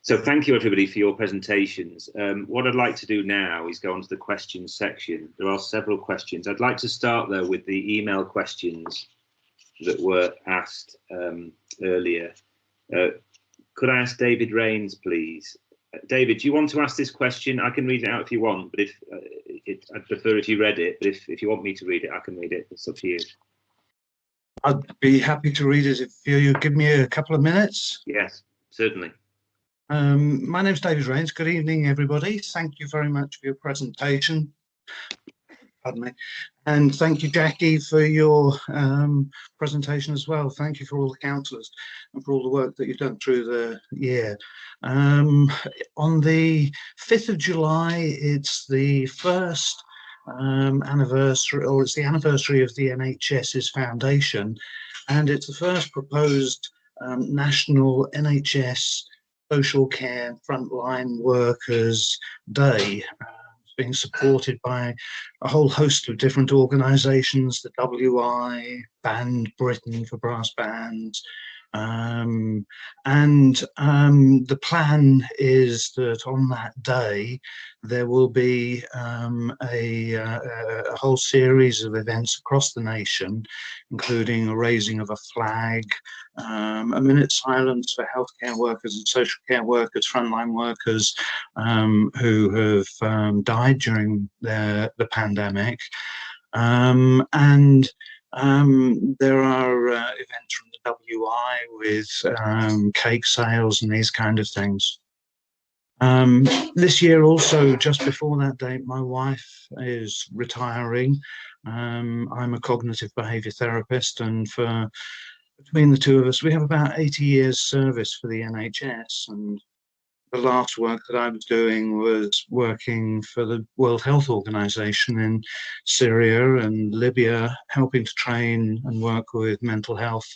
So thank you everybody for your presentations. What I'd like to do now is go on to the questions section. There are several questions. I'd like to start though with the email questions that were asked earlier. Could I ask David Rains, please? David, do you want to ask this question? I can read it out if you want, but if I'd prefer if you read it. But if you want me to read it, I can read it. It's up to you. I'd be happy to read it if you give me a couple of minutes. Yes, certainly. My name's David Rains. Good evening, everybody. Thank you very much for your presentation. Pardon me. And thank you, Jackie, for your presentation as well. Thank you for all the councillors and for all the work that you've done through the year. On the 5th of July, it's the first anniversary, or it's the anniversary of the NHS's foundation, and it's the first proposed national NHS Social Care Frontline Workers Day. Being supported by a whole host of different organisations, the WI, Band Britain for brass bands, and the plan is that on that day there will be a whole series of events across the nation, including a raising of a flag, a minute's silence for healthcare workers and social care workers, frontline workers who have died during the pandemic, and there are events from the WI with cake sales and these kind of things. This year also, just before that date, my wife is retiring. I'm a cognitive behaviour therapist, and between the two of us, we have about 80 years service for the NHS, and the last work that I was doing was working for the World Health Organization in Syria and Libya, helping to train and work with mental health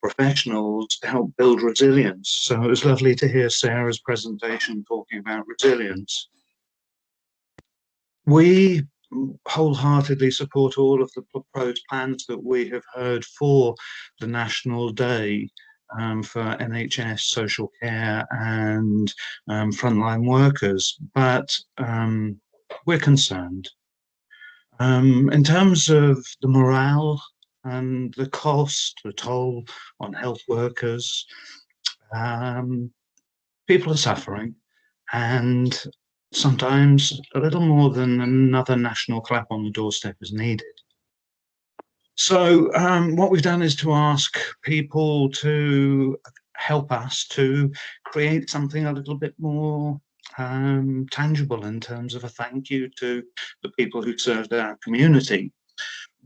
professionals to help build resilience. So it was lovely to hear Sarah's presentation talking about resilience. We wholeheartedly support all of the proposed plans that we have heard for the National Day for NHS, social care and frontline workers, but we're concerned. In terms of the morale and the cost, the toll on health workers, people are suffering, and sometimes a little more than another national clap on the doorstep is needed. So what we've done is to ask people to help us to create something a little bit more tangible in terms of a thank you to the people who served our community.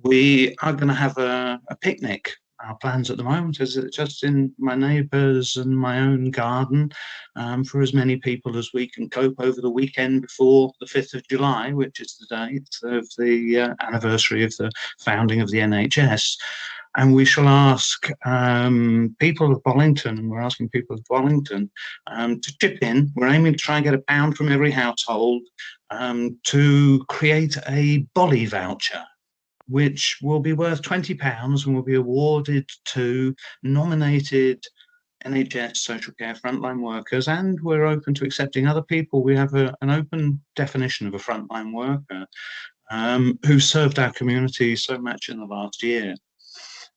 We are going to have a picnic. Our plans at the moment is just in my neighbours and my own garden for as many people as we can cope over the weekend before the 5th of July, which is the date of the anniversary of the founding of the NHS. And we shall ask people of Bollington, and we're asking people of Bollington to chip in. We're aiming to try and get £1 from every household to create a Bolly voucher, which will be worth £20 and will be awarded to nominated NHS social care frontline workers, and we're open to accepting other people. We have an open definition of a frontline worker who served our community so much in the last year.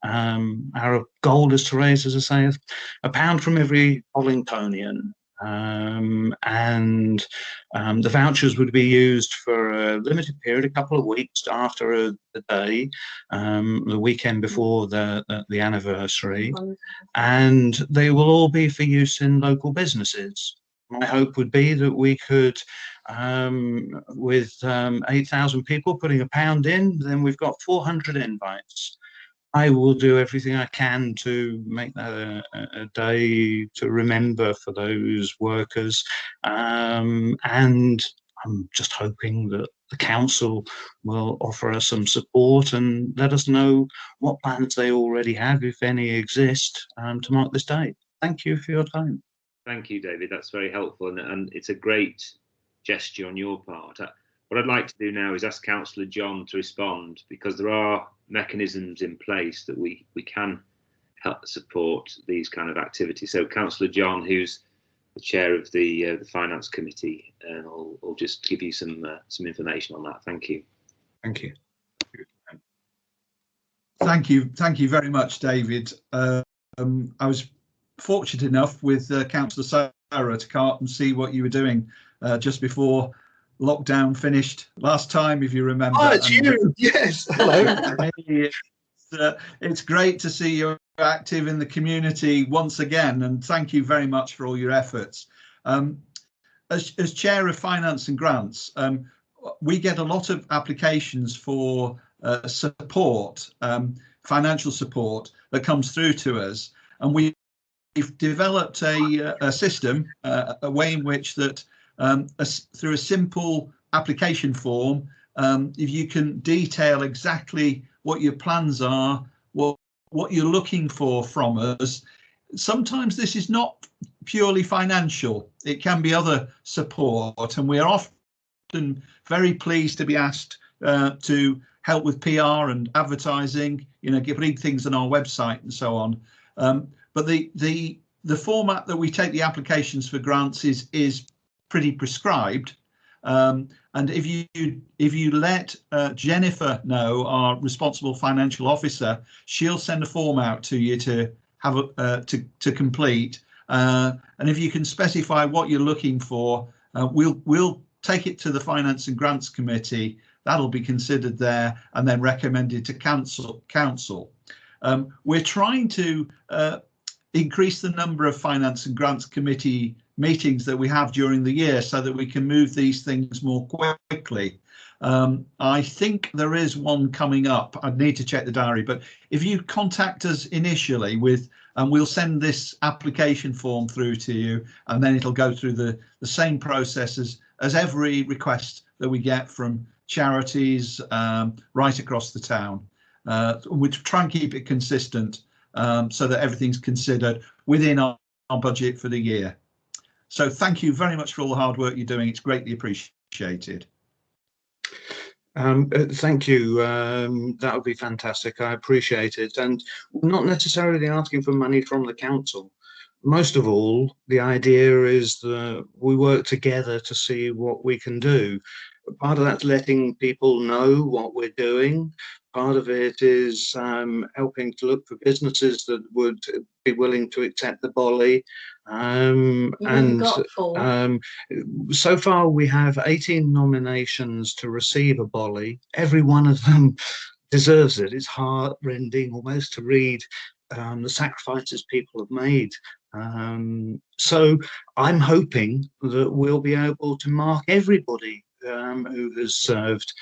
Our goal is to raise, as I say, £1 from every Bollingtonian. And the vouchers would be used for a limited period, a couple of weeks after the day, the weekend before the anniversary, and they will all be for use in local businesses. My hope would be that we could, with 8,000 people putting £1 in, then we've got 400 invites. I will do everything I can to make that a day to remember for those workers, and I'm just hoping that the council will offer us some support and let us know what plans they already have, if any exist, to mark this day. Thank you for your time. Thank you, David. That's very helpful, and it's a great gesture on your part. What I'd like to do now is ask Councillor John to respond, because there are mechanisms in place that we can help support these kind of activities. So Councillor John, who's chair of the finance committee, and I'll just give you some information on that. Thank you. Thank you. Thank you very much, David. I was fortunate enough with Councillor Sarah to come up and see what you were doing just before lockdown finished last time, if you remember. Oh, it's you. Yes. Hello. It's great to see you active in the community once again, and thank you very much for all your efforts. As Chair of Finance and Grants, we get a lot of applications for support, financial support that comes through to us, and we've developed a system, a way in which that through a simple application form, if you can detail exactly what your plans are, what you're looking for from us. Sometimes this is not purely financial, it can be other support, and we are often very pleased to be asked to help with PR and advertising, putting things on our website and so on. But the format that we take the applications for grants is pretty prescribed. And if you let Jennifer know, our responsible financial officer, she'll send a form out to you to have to complete. And if you can specify what you're looking for, we'll take it to the Finance and Grants Committee. That'll be considered there and then recommended to council. We're trying to increase the number of Finance and Grants Committee meetings that we have during the year so that we can move these things more quickly. I think there is one coming up. I'd need to check the diary, but if you contact us initially and we'll send this application form through to you, and then it'll go through the same process as every request that we get from charities right across the town. We try and keep it consistent so that everything's considered within our budget for the year. So thank you very much for all the hard work you're doing. It's greatly appreciated. Thank you. That would be fantastic. I appreciate it. And not necessarily asking for money from the council. Most of all, the idea is that we work together to see what we can do. Part of that's letting people know what we're doing. Part of it is helping to look for businesses that would be willing to accept the bolly. So far we have 18 nominations to receive a bolly. Every one of them deserves it. It's heart-rending almost to read the sacrifices people have made. So I'm hoping that we'll be able to mark everybody who has served,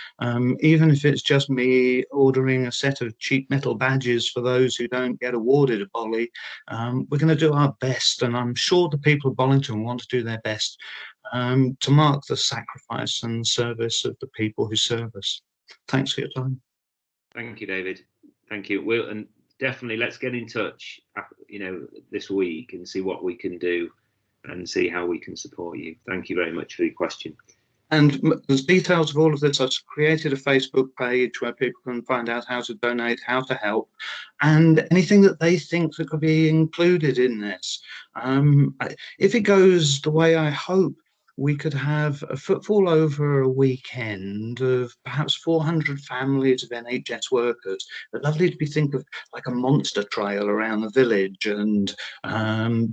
even if it's just me ordering a set of cheap metal badges for those who don't get awarded a bolly. We're going to do our best, and I'm sure the people of Bollington want to do their best to mark the sacrifice and service of the people who serve us. Thanks for your time. Thank you, David. Thank you. And definitely let's get in touch, this week and see what we can do and see how we can support you. Thank you very much for your question. And there's details of all of this. I've created a Facebook page where people can find out how to donate, how to help, and anything that they think that could be included in this. If it goes the way I hope, we could have a footfall over a weekend of perhaps 400 families of NHS workers. But lovely to be think of like a monster trail around the village and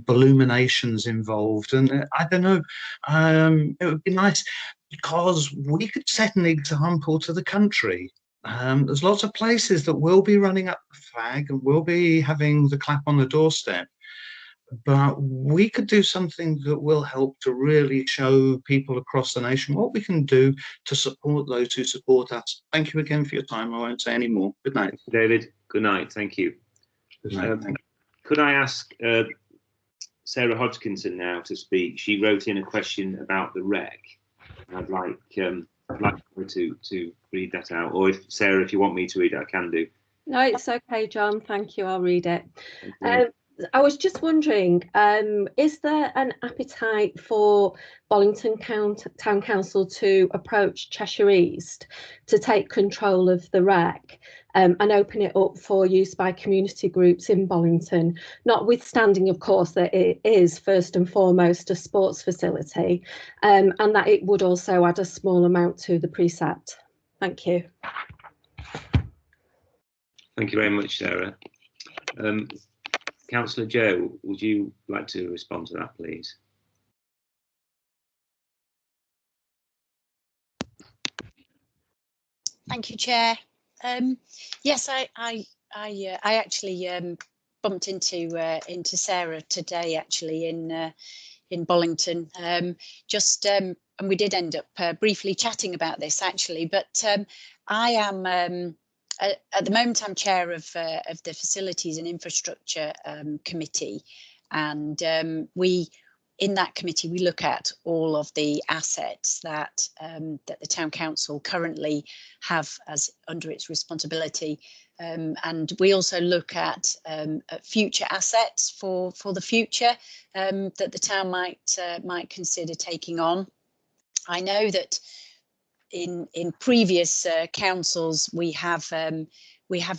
illuminations involved. And I don't know, it would be nice because we could set an example to the country. There's lots of places that will be running up the flag and will be having the clap on the doorstep. But we could do something that will help to really show people across the nation what we can do to support those who support us. Thank you again for your time. I won't say any more. Good night. David, good night. Thank you. Good night. Thank you. Could I ask Sarah Hodgkinson now to speak? She wrote in a question about the wreck. I'd like her to read that out. Or if Sarah, if you want me to read it, I can do. No, it's okay, John. Thank you. I'll read it. I was just wondering, is there an appetite for Bollington Town Council to approach Cheshire East to take control of the rec and open it up for use by community groups in Bollington, notwithstanding, of course, that it is first and foremost a sports facility, and that it would also add a small amount to the precept? Thank you. Thank you very much, Sarah. Councillor Joe, would you like to respond to that, please? Thank you, Chair. Yes, I actually bumped into Sarah today, actually in Bollington. And we did end up briefly chatting about this, actually. But I am. At the moment, I'm chair of the Facilities and Infrastructure Committee, and in that committee we look at all of the assets that the Town Council currently have as under its responsibility, and we also look at future assets for the future that the town might consider taking on. I know that in previous councils we have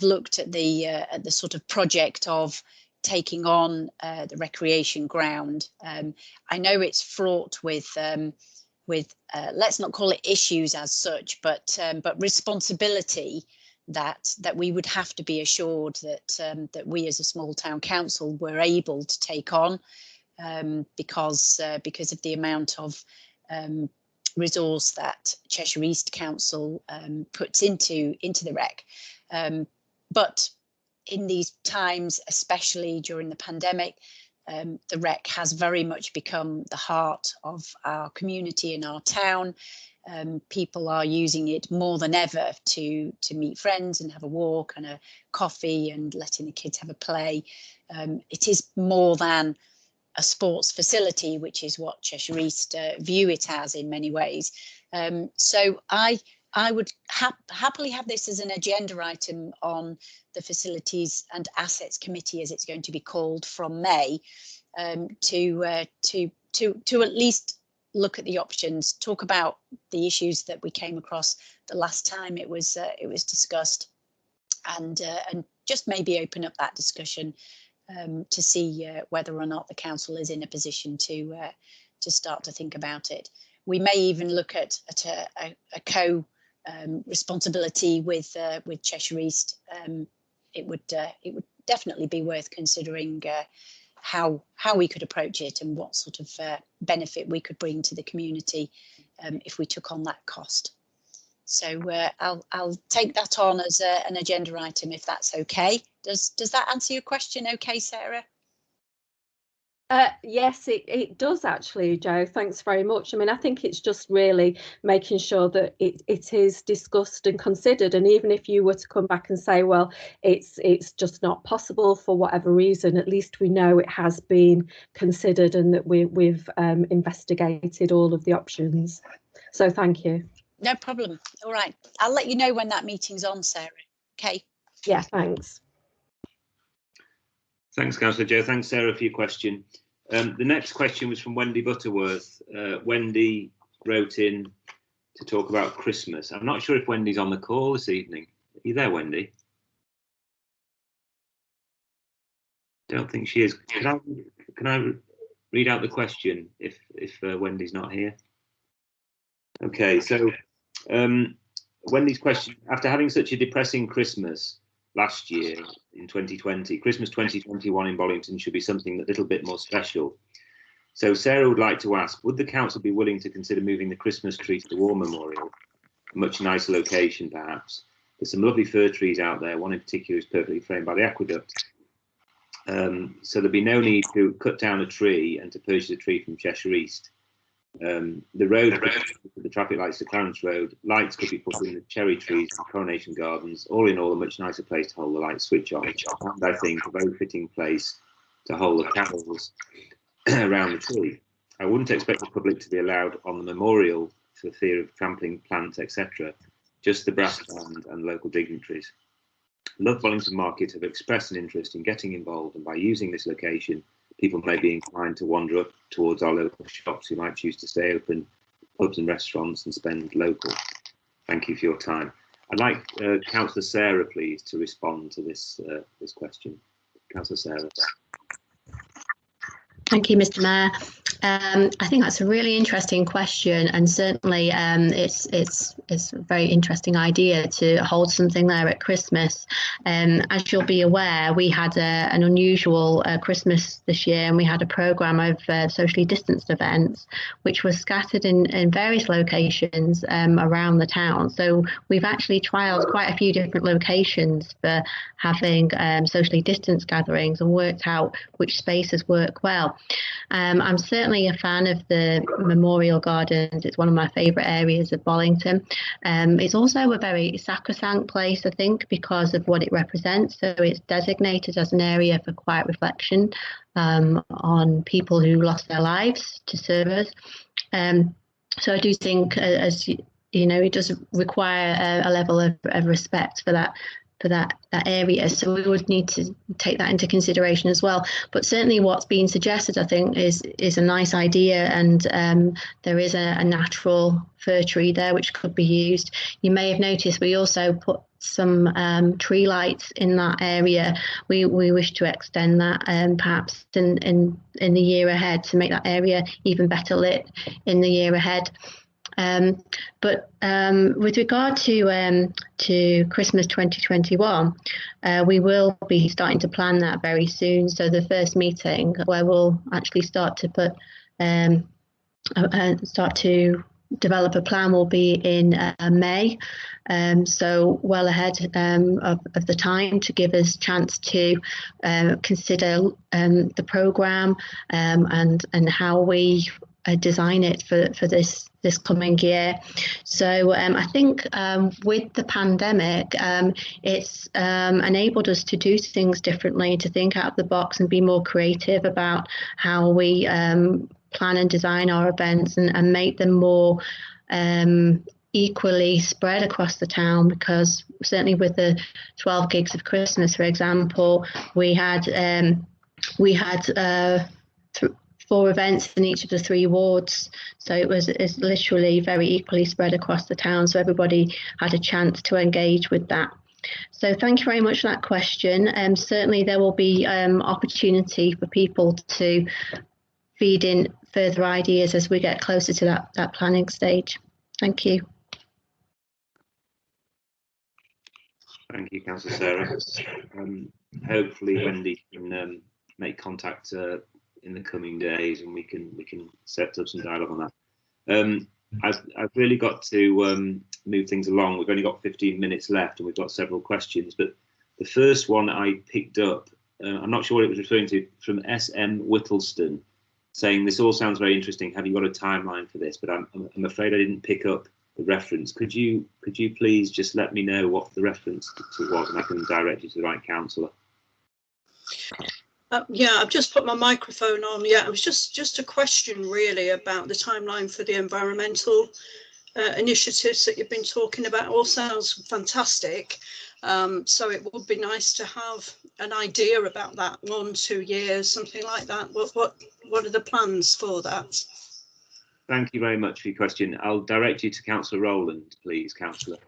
looked at the sort of project of taking on the recreation ground. I know it's fraught with let's not call it issues as such, but responsibility that we would have to be assured that we as a small town council were able to take on, because of the amount of resource that Cheshire East Council puts into the rec. But in these times, especially during the pandemic, the rec has very much become the heart of our community and our town. People are using it more than ever to meet friends and have a walk and a coffee and letting the kids have a play. It is more than a sports facility, which is what Cheshire East view it as in many ways. So I would happily have this as an agenda item on the Facilities and Assets Committee, as it's going to be called from May, to at least look at the options, talk about the issues that we came across the last time it was discussed, and just maybe open up that discussion to see whether or not the council is in a position to start to think about it. We may even look at a co responsibility with Cheshire East. It would definitely be worth considering how we could approach it and what sort of benefit we could bring to the community if we took on that cost. So I'll take that on as an agenda item, if that's okay. Does that answer your question okay, Sarah? Yes, it does actually, Joe. Thanks very much. I mean, I think it's just really making sure that it is discussed and considered. And even if you were to come back and say, well, it's just not possible for whatever reason, at least we know it has been considered and that we've investigated all of the options. So thank you. No problem. All right. I'll let you know when that meeting's on, Sarah. Okay. Yeah, thanks. Thanks, Councillor Joe. Thanks, Sarah, for your question. The next question was from Wendy Butterworth. Wendy wrote in to talk about Christmas. I'm not sure if Wendy's on the call this evening. Are you there, Wendy? Don't think she is. Can I read out the question if Wendy's not here? Okay, so Wendy's question: after having such a depressing Christmas last year in 2020, Christmas 2021 in Bollington should be something a little bit more special. So Sarah would like to ask, would the council be willing to consider moving the Christmas tree to the War Memorial, a much nicer location perhaps? There's some lovely fir trees out there, one in particular is perfectly framed by the aqueduct. So there'd be no need to cut down a tree and to purchase a tree from Cheshire East. The road, the traffic lights to Clarence Road, lights could be put in the cherry trees and Coronation Gardens. All in all, a much nicer place to hold the light switch on. And I think a very fitting place to hold the carols around the tree. I wouldn't expect the public to be allowed on the memorial for fear of trampling plants, etc. Just the brass band and local dignitaries. Love Bollington Market have expressed an interest in getting involved, and by using this location, people may be inclined to wander up towards our local shops who might choose to stay open, pubs and restaurants, and spend local. Thank you for your time. I'd like Councillor Sarah, please, to respond to this this question. Councillor Sarah. Thank you, Mr. Mayor. I think that's a really interesting question, and certainly it's a very interesting idea to hold something there at Christmas. As you'll be aware, we had an unusual Christmas this year, and we had a programme of socially distanced events, which was scattered in various locations around the town. So we've actually trialled quite a few different locations for having socially distanced gatherings and worked out which spaces work well. I'm certainly a fan of the Memorial Gardens. It's one of my favourite areas of Bollington. It's also a very sacrosanct place, I think, because of what it represents. So it's designated as an area for quiet reflection on people who lost their lives to serve us. So I do think, as you know, it does require a level of respect for that area, so we would need to take that into consideration as well. But certainly what's being suggested, I think, is a nice idea, and there is a natural fir tree there which could be used. You may have noticed we also put some tree lights in that area. We wish to extend that perhaps in the year ahead to make that area even better lit in the year ahead. But with regard to Christmas 2021, we will be starting to plan that very soon. So the first meeting where we'll actually start to develop a plan will be in May. So well ahead of the time to give us chance to consider the programme and how we design it for this coming year. So I think with the pandemic, it's enabled us to do things differently, to think out of the box and be more creative about how we plan and design our events and make them more equally spread across the town, because certainly with the 12 gigs of Christmas, for example, we had 4 events in each of the 3 wards. So it's literally very equally spread across the town. So everybody had a chance to engage with that. So thank you very much for that question. Certainly there will be opportunity for people to feed in further ideas as we get closer to that planning stage. Thank you. Thank you, Councillor Sarah. Hopefully Wendy can make contact in the coming days, and we can set up some dialogue on that. I've really got to move things along. We've only got 15 minutes left, and we've got several questions. But the first one I picked up, I'm not sure what it was referring to, from SM Whittleston, saying this all sounds very interesting. Have you got a timeline for this? But I'm afraid I didn't pick up the reference. Could you please just let me know what the reference to was, and I can direct you to the right councillor. Yeah, I've just put my microphone on. Yeah, it was just a question really about the timeline for the environmental initiatives that you've been talking about. All sounds fantastic. So it would be nice to have an idea about that, 1-2 years, something like that. What are the plans for that? Thank you very much for your question. I'll direct you to Councillor Rowland, please, Councillor.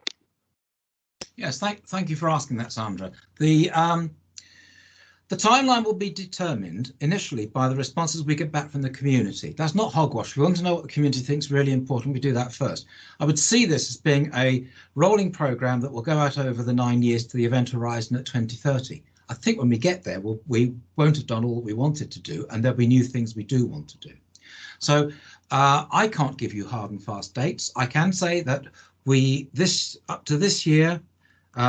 Yes, thank you for asking that, Sandra. The timeline will be determined initially by the responses we get back from the community. That's not hogwash. We want to know what the community thinks is really important. We do that first. I would see this as being a rolling programme that will go out over the 9 years to the event horizon at 2030. I think when we get there, we won't have done all that we wanted to do, and there'll be new things we do want to do. So I can't give you hard and fast dates. I can say that up to this year,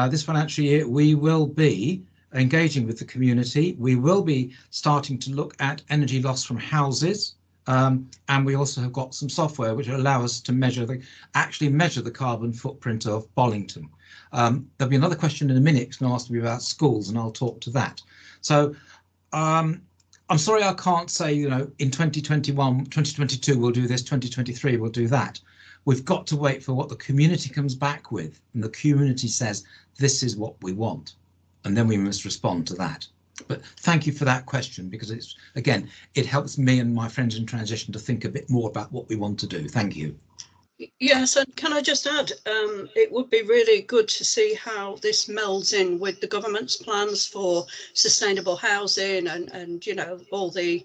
this financial year, we will be engaging with the community. We will be starting to look at energy loss from houses, and we also have got some software which will allow us to actually measure the carbon footprint of Bollington. There'll be another question in a minute because they'll ask me about schools, and I'll talk to that. So I'm sorry I can't say, you know, in 2021, 2022 we'll do this, 2023 we'll do that. We've got to wait for what the community comes back with, and the community says this is what we want. and then we must respond to that. But thank you for that question, because it's, again, it helps me and my friends in transition to think a bit more about what we want to do. Thank you. Yes, and can I just add, it would be really good to see how this melds in with the government's plans for sustainable housing and you know, all the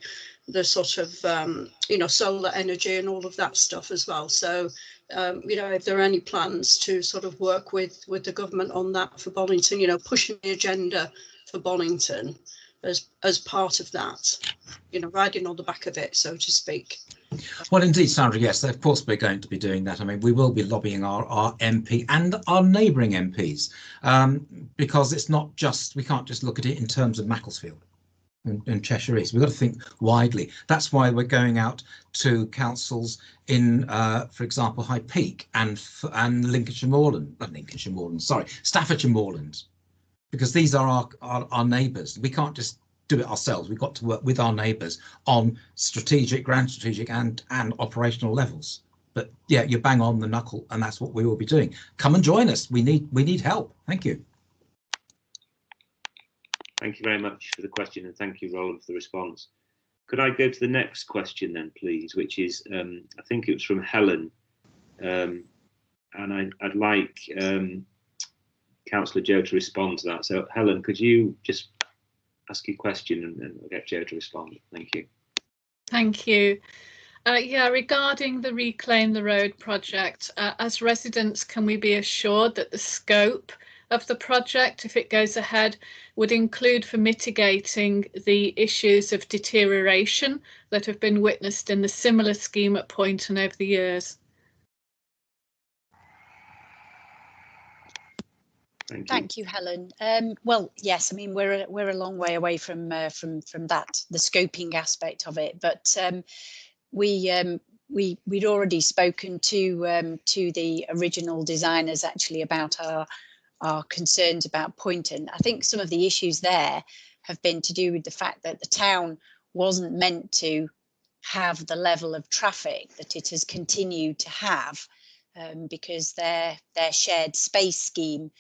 sort of, you know, solar energy and all of that stuff as well. So, you know, if there are any plans to sort of work with the government on that for Bollington, you know, pushing the agenda for Bollington as part of that, you know, riding on the back of it, so to speak. Well, indeed, Sandra, yes, of course we're going to be doing that. I mean, we will be lobbying our MP and our neighbouring MPs, because it's not just, we can't just look at it in terms of Macclesfield and Cheshire East. We've got to think widely. That's why we're going out to councils in, for example, High Peak and Lincolnshire Moorland, not Lincolnshire Moorland, sorry, Staffordshire Moorland, because these are our neighbours. We can't just do it ourselves. We've got to work with our neighbours on strategic, grand strategic and operational levels. But yeah, you bang on the knuckle, and that's what we will be doing. Come and join us. We need help. Thank you. Thank you very much for the question, and thank you, Roland, for the response. Could I go to the next question then, please, which is, I think it was from Helen, and I'd like Councillor Joe to respond to that. So Helen, could you just ask your question and I'll get Joe to respond. Thank you. Thank you. Yeah, regarding the Reclaim the Road project, as residents, can we be assured that the scope of the project, if it goes ahead, would include for mitigating the issues of deterioration that have been witnessed in the similar scheme at Poynton over the years? Thank you, Helen. Well, yes, I mean we're a long way away from that, the scoping aspect of it, but we'd already spoken to the original designers actually about our concerns about Poynton. I think some of the issues there have been to do with the fact that the town wasn't meant to have the level of traffic that it has continued to have, because their shared space scheme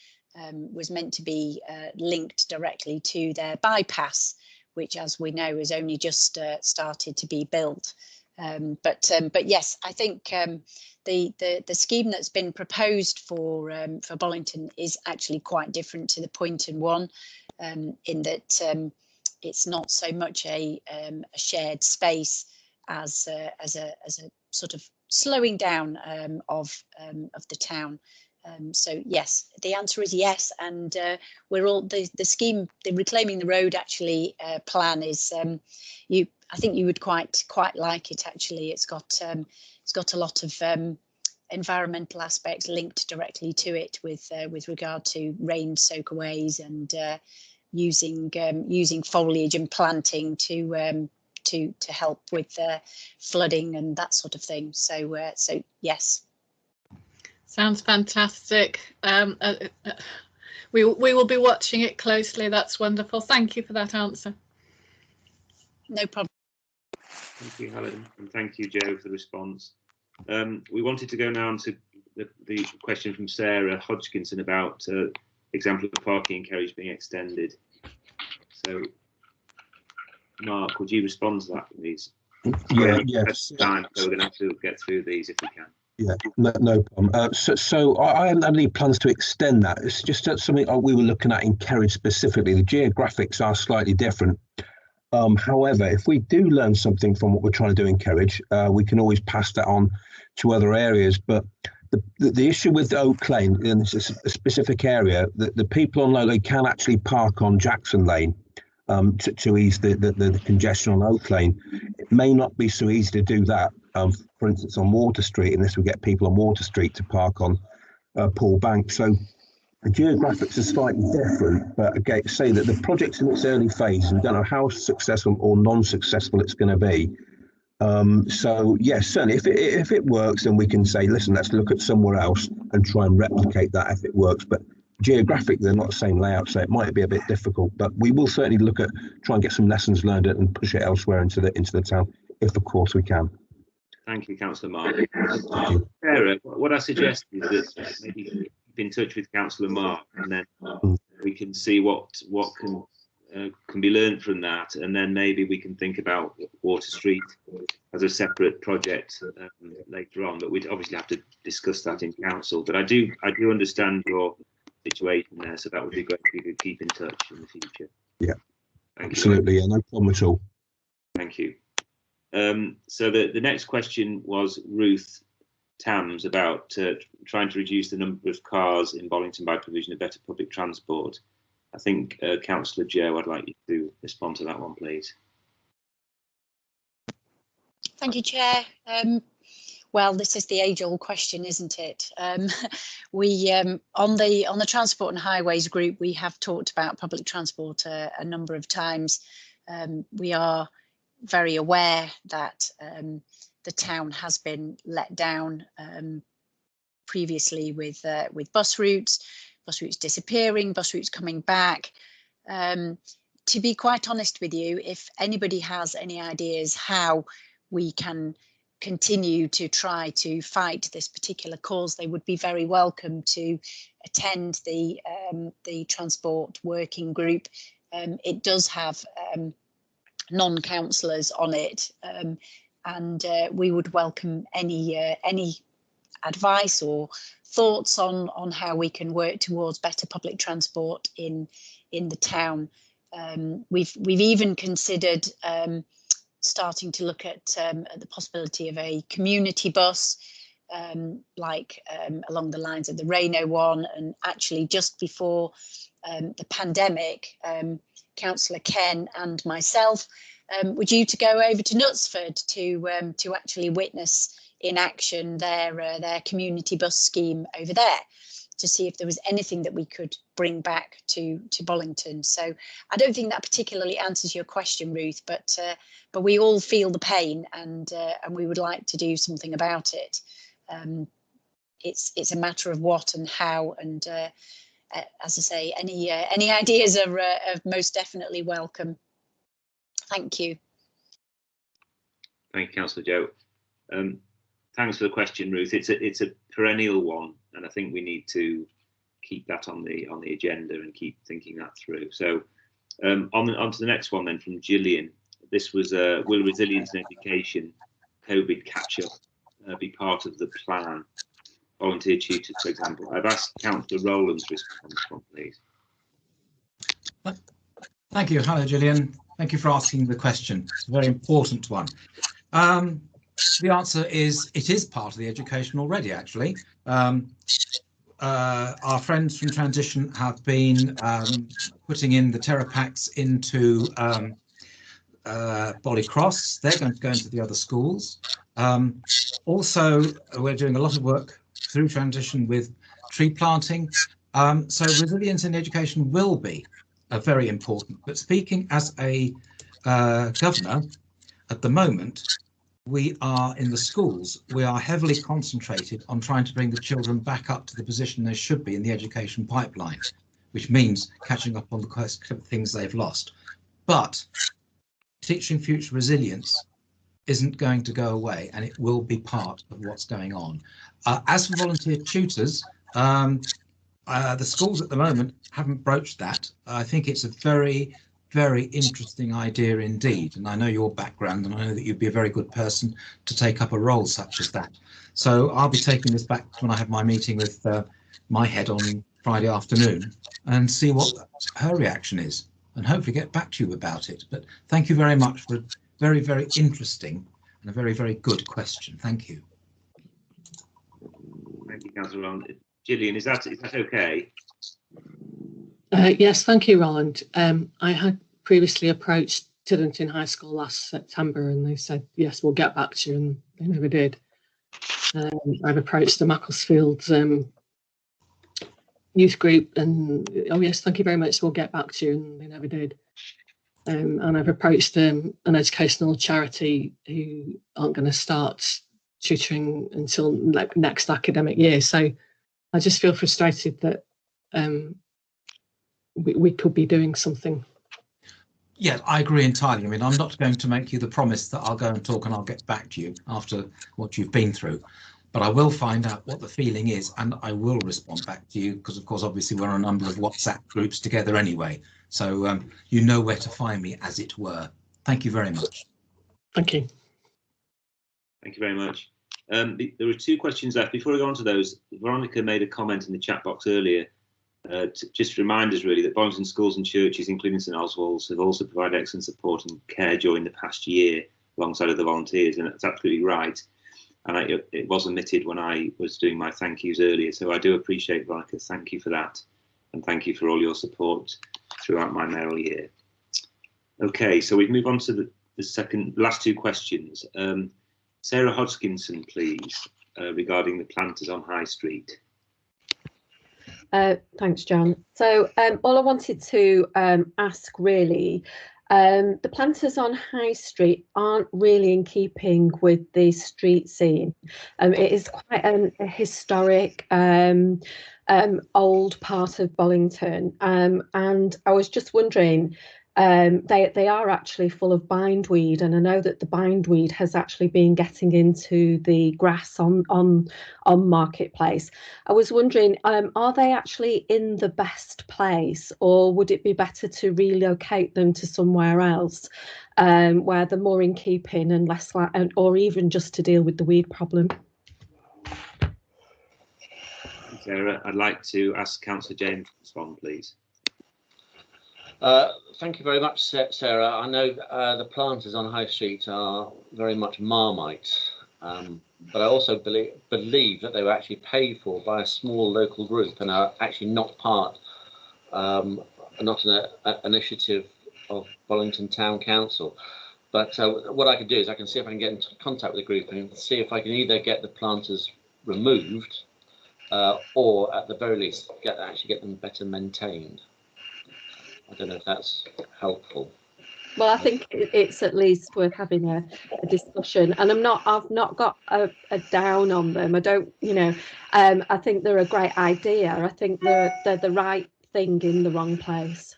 was meant to be linked directly to their bypass, which, as we know, has only just started to be built. But yes, I think the scheme that's been proposed for Bollington is actually quite different to the Poynton one, in that it's not so much a shared space as a sort of slowing down of the town. So yes, the answer is yes, and we're all the scheme, the Reclaiming the Road actually plan is I think you would quite like it actually. It's got a lot of environmental aspects linked directly to it with regard to rain soakaways and using foliage and planting to help with flooding and that sort of thing. So yes. Sounds fantastic. We will be watching it closely. That's wonderful. Thank you for that answer. No problem. Thank you, Helen, and thank you, Joe, for the response. We wanted to go now on to the question from Sarah Hodgkinson about example of parking carriage being extended. So, Mark, would you respond to that, please? Yeah, yes. Time, so we're going to have to get through these if we can. Yeah, no problem. So I haven't had any plans to extend that. It's just something we were looking at in Kerridge specifically. The geographics are slightly different. However, if we do learn something from what we're trying to do in Kerridge, we can always pass that on to other areas. But the issue with Oak Lane, in a specific area, the people on Oak Lane can actually park on Jackson Lane to ease the congestion on Oak Lane. It may not be so easy to do that. For instance, on Water Street, unless we get people on Water Street to park on Paul Bank. So the geographics are slightly different, but again, say that the project's in its early phase and we don't know how successful or non-successful it's going to be. So yes, certainly if it works, then we can say, listen, let's look at somewhere else and try and replicate that if it works. But geographically, they're not the same layout, so it might be a bit difficult. But we will certainly look at try and get some lessons learned and push it elsewhere into the town, if of course we can. Thank you, Councillor Mark. Sarah, what I suggest is that maybe keep in touch with Councillor Mark, and then we can see what can be learned from that, and then maybe we can think about Water Street as a separate project later on. But we'd obviously have to discuss that in council. But I do understand your situation there, so that would be great if we could keep in touch in the future. Yeah, thank absolutely. you. Yeah, no problem at all. Thank you. So the next question was Ruth Tams about trying to reduce the number of cars in Bollington by provision of better public transport. I think Councillor Joe, I'd like you to respond to that one, please. Thank you, Chair. Well, this is the age-old question, isn't it? We on the Transport and Highways group, we have talked about public transport a number of times. We are very aware that the town has been let down previously with bus routes disappearing, bus routes coming back. To be quite honest with you, if anybody has any ideas how we can continue to try to fight this particular cause, they would be very welcome to attend the transport working group. It does have non-councillors on it, and we would welcome any advice or thoughts on how we can work towards better public transport in the town. We've even considered starting to look at the possibility of a community bus, like along the lines of the Rayno one. And actually, just before the pandemic, Councillor Ken and myself were due to go over to Knutsford to actually witness in action their community bus scheme over there, to see if there was anything that we could bring back to Bollington. So I don't think that particularly answers your question, Ruth, but we all feel the pain, and we would like to do something about it. It's a matter of what and how, and as I say, any ideas are most definitely welcome. Thank you. Thank you, Councillor Joe. Thanks for the question, Ruth. It's a perennial one, and I think we need to keep that on the agenda and keep thinking that through. So on to the next one then, from Gillian. This was will resilience in education, COVID catch-up be part of the plan? Volunteer tutors, for example. I've asked Councillor Rowland to respond on this one, please. Thank you. Hello, Gillian. Thank you for asking the question. It's a very important one. The answer is it is part of the education already, actually. Our friends from Transition have been putting in the TerraPaks into Bolly Cross. They're going to go into the other schools. Also, we're doing a lot of work through Transition with tree planting. So resilience in education will be very important. But speaking as a governor, at the moment, we are in the schools, we are heavily concentrated on trying to bring the children back up to the position they should be in the education pipeline, which means catching up on the things they've lost. But teaching future resilience isn't going to go away, and it will be part of what's going on. As for volunteer tutors, the schools at the moment haven't broached that. I think it's a very, very interesting idea indeed, and I know your background, and I know that you'd be a very good person to take up a role such as that. So I'll be taking this back when I have my meeting with my head on Friday afternoon and see what her reaction is, and hopefully get back to you about it. But thank you very much for a very, very interesting and a very, very good question. Thank you. Thank you, Councillor Roland. Gillian, is that okay? Yes, thank you, Roland. I had previously approached Tiddington High School last September, and they said, yes, we'll get back to you, and they never did. I've approached the Macclesfield youth group, and oh yes, thank you very much, we'll get back to you, and they never did. And I've approached an educational charity who aren't going to start tutoring until next academic year. So I just feel frustrated that we could be doing something. Yeah, I agree entirely. I mean, I'm not going to make you the promise that I'll go and talk and I'll get back to you after what you've been through. but I will find out what the feeling is, and I will respond back to you, because of course, obviously, we're on a number of WhatsApp groups together anyway. So you know where to find me, as it were. Thank you very much. Thank you. Thank you very much. There were 2 questions left. Before I go on to those, Veronica made a comment in the chat box earlier, to just remind us really that Bollington schools and churches, including St Oswald's, have also provided excellent support and care during the past year alongside other volunteers, and that's absolutely right. And it was omitted when I was doing my thank yous earlier, so I do appreciate, Veronica, thank you for that, and thank you for all your support throughout my mayoral year. Okay, so we move on to the last 2 questions. Sarah Hodgkinson, please, regarding the planters on High Street. Thanks, John. So all I wanted to ask really, the planters on High Street aren't really in keeping with the street scene. It is quite a historic old part of Bollington, and I was just wondering, they are actually full of bindweed, and I know that the bindweed has actually been getting into the grass on Marketplace. I was wondering, are they actually in the best place, or would it be better to relocate them to somewhere else where they're more in keeping and less or even just to deal with the weed problem? Sarah, I'd like to ask Councillor James to respond, please. Thank you very much, Sarah. I know the planters on High Street are very much Marmite, but I also believe that they were actually paid for by a small local group and are actually not part, not an initiative of Bollington Town Council. But what I can do is I can see if I can get in contact with the group and see if I can either get the planters removed or at the very least actually get them better maintained. I don't know if that's helpful. Well, I think it's at least worth having a discussion, and I've not got a down on them. I don't, I think they're a great idea. I think they're the right thing in the wrong place.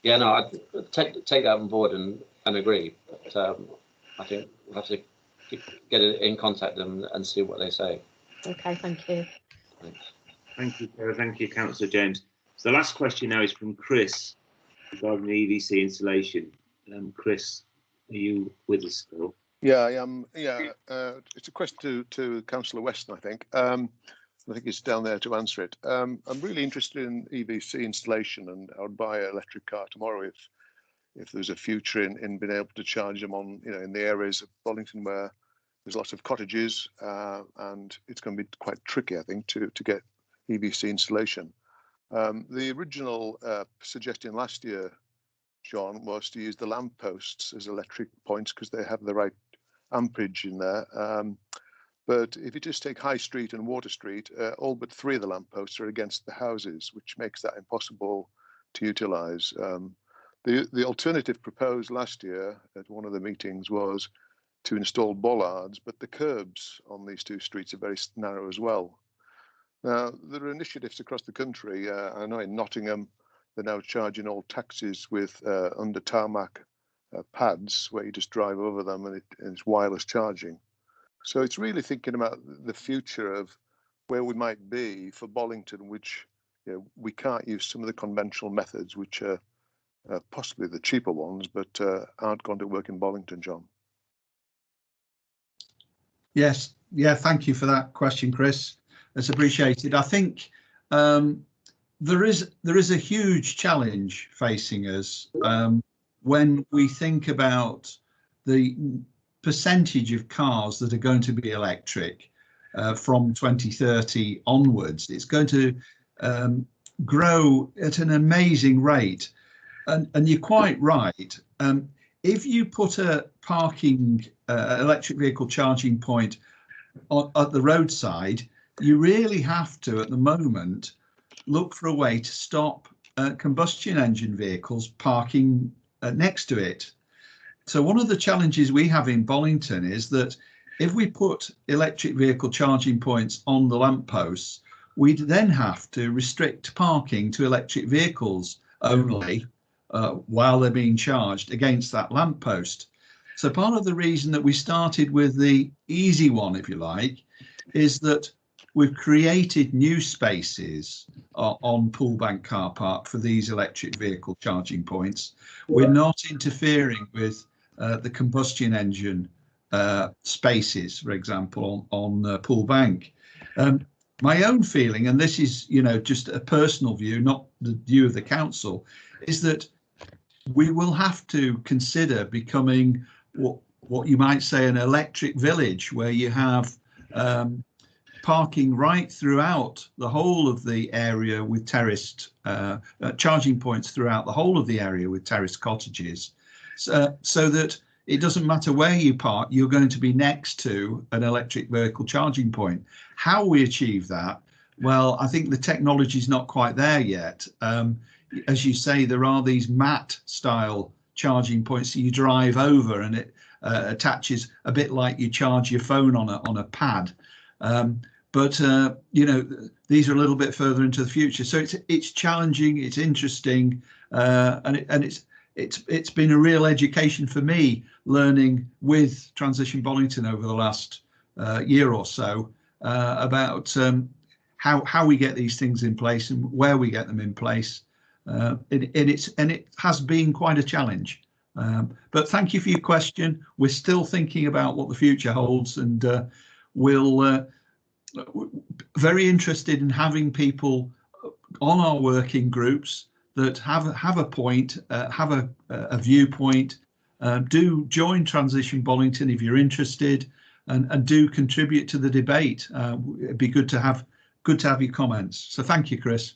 Yeah, no, I take that on board and agree. But I think we'll have to get in contact with them and see what they say. Okay, thank you. Thanks. Thank you, Sarah. Thank you, Councillor James. So the last question now is from Chris regarding the EVC installation. Chris, are you with us still? Yeah, I am. Yeah, it's a question to Councillor Weston, I think. I think he's down there to answer it. I'm really interested in EVC installation, and I would buy an electric car tomorrow if there's a future in being able to charge them on, in the areas of Bollington where there's lots of cottages, and it's going to be quite tricky, I think, to get EVC installation. The original suggestion last year, John, was to use the lampposts as electric points because they have the right amperage in there. But if you just take High Street and Water Street, all but 3 of the lampposts are against the houses, which makes that impossible to utilise. The alternative proposed last year at one of the meetings was to install bollards, but the curbs on these 2 streets are very narrow as well. Now, there are initiatives across the country. I know in Nottingham, they're now charging all taxis with under tarmac pads where you just drive over them and it's wireless charging. So it's really thinking about the future of where we might be for Bollington, which we can't use some of the conventional methods, which are possibly the cheaper ones, but aren't going to work in Bollington, John. Yes, yeah, thank you for that question, Chris. It's appreciated. I think there is a huge challenge facing us when we think about the percentage of cars that are going to be electric from 2030 onwards. It's going to grow at an amazing rate, and you're quite right. If you put a parking electric vehicle charging point at the roadside, you really have to, at the moment, look for a way to stop combustion engine vehicles parking next to it. So one of the challenges we have in Bollington is that if we put electric vehicle charging points on the lampposts, we'd then have to restrict parking to electric vehicles only while they're being charged against that lamppost. So part of the reason that we started with the easy one, if you like, is that we've created new spaces on Poolbank Car Park for these electric vehicle charging points. We're not interfering with the combustion engine spaces, for example, on Poolbank. My own feeling, and this is, you know, just a personal view, not the view of the council, is that we will have to consider becoming what you might say an electric village, where you have parking right throughout the whole of the area with terraced charging points throughout the whole of the area with terraced cottages, so that it doesn't matter where you park, you're going to be next to an electric vehicle charging point. How we achieve that? Well, I think the technology is not quite there yet. As you say, there are these mat style charging points that you drive over, and it attaches a bit like you charge your phone on a pad. But you know, these are a little bit further into the future. So it's challenging, it's interesting, and it's been a real education for me, learning with Transition Bollington over the last year or so about how we get these things in place and where we get them in place. It has been quite a challenge. But thank you for your question. We're still thinking about what the future holds, and we'll very interested in having people on our working groups that have a point, have a viewpoint. Do join Transition Bollington if you're interested, and do contribute to the debate. It'd be good to have your comments. So thank you, Chris.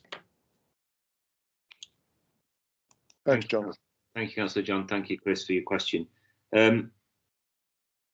Thanks, John. Thank you, Councillor John. Thank you, Chris, for your question.